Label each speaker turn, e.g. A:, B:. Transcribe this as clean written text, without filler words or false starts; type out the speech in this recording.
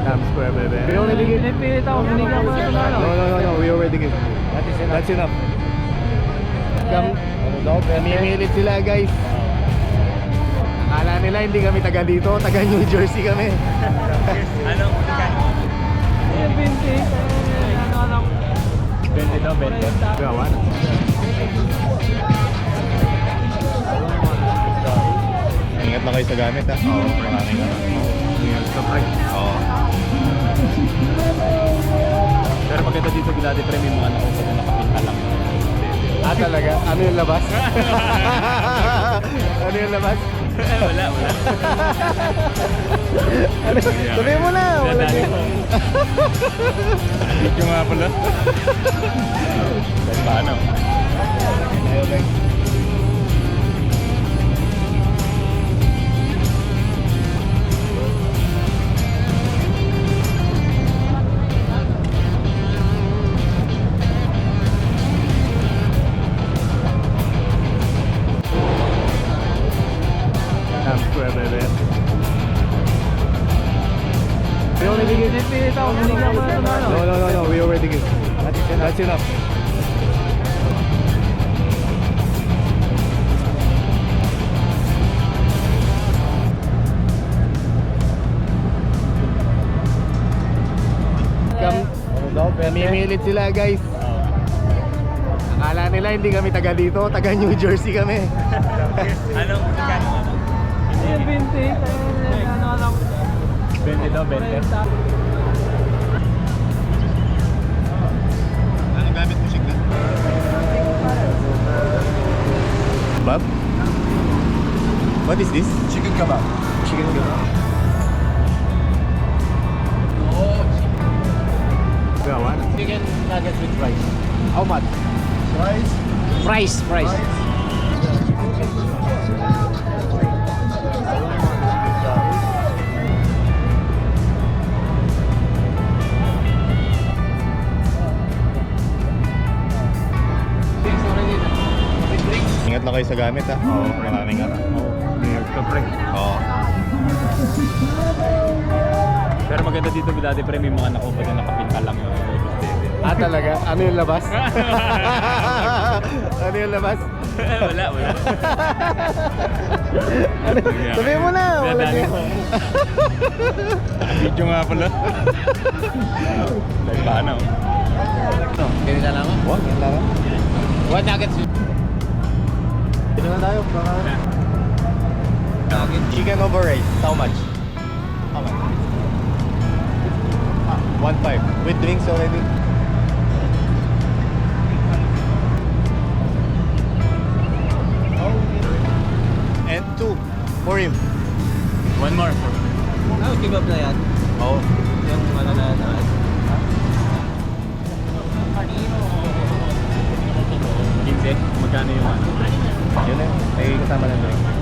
A: Times Square, baby. We already give.
B: Pinipilit ako, binigyan ko na ito na ano.
A: No. We already give. That's enough. Namimilit sila, guys. Akala nila hindi kami taga dito, taga New Jersey kami.
C: Anong magkano?
B: Yung 20. Ano.
C: 20 daw, 20.
A: Gawa. Ingat lang kayo sa gamit, ha? Oo, maraming ingat sa price. Oo.
C: Pero maganda dito Bilade Pre, may mga nakuha na nakapinta lang.
A: Ah, talaga? Ano yung labas? Ano yung labas?
C: Wala.
A: Sabihin mo na, wala niya.
C: Yung nga pala. Paano?
A: Ayaw, guys. Times Square, baby. We already give.
B: Pinipilit ako, binigyan ko na ito na ano.
A: No. We already give. That's enough. Namimilit sila, guys. Akala nila hindi kami taga dito, taga New Jersey kami.
C: Anong magkano?
B: Yung 20. Ano.
C: 20 daw, 20.
A: Ano gamit mo, Sigla? Kebab? What is this?
D: Chicken kebab.
A: Chicken kebab. Gawa.
C: Chicken nuggets with rice.
A: How much?
D: Rice.
C: Price.
A: Ingat lang kayo sa gamit, ha? Oo, maraming nga.
C: Ingat ka pre.
A: Oo.
C: Pero maganda dito Bilade Pre, may mga nakuha na nakapinta lang.
A: Ah, talaga? Ano yung labas? Ano yung labas?
C: Wala.
A: Sabihin mo na, wala niya.
C: Video nga pala. Paano?
D: Ganun na lang ako.
A: What? Yan lang.
D: What nuggets?
A: Dito na tayo. Chicken over rice. How much? How much? 1.5. With drinks already? And 2 for him.
C: One more.
D: Ah, kebab na yan.
A: Oh.
D: Yung ano na.
C: 15. Magkano yung ano?
A: Yun eh. May kasama ng drink.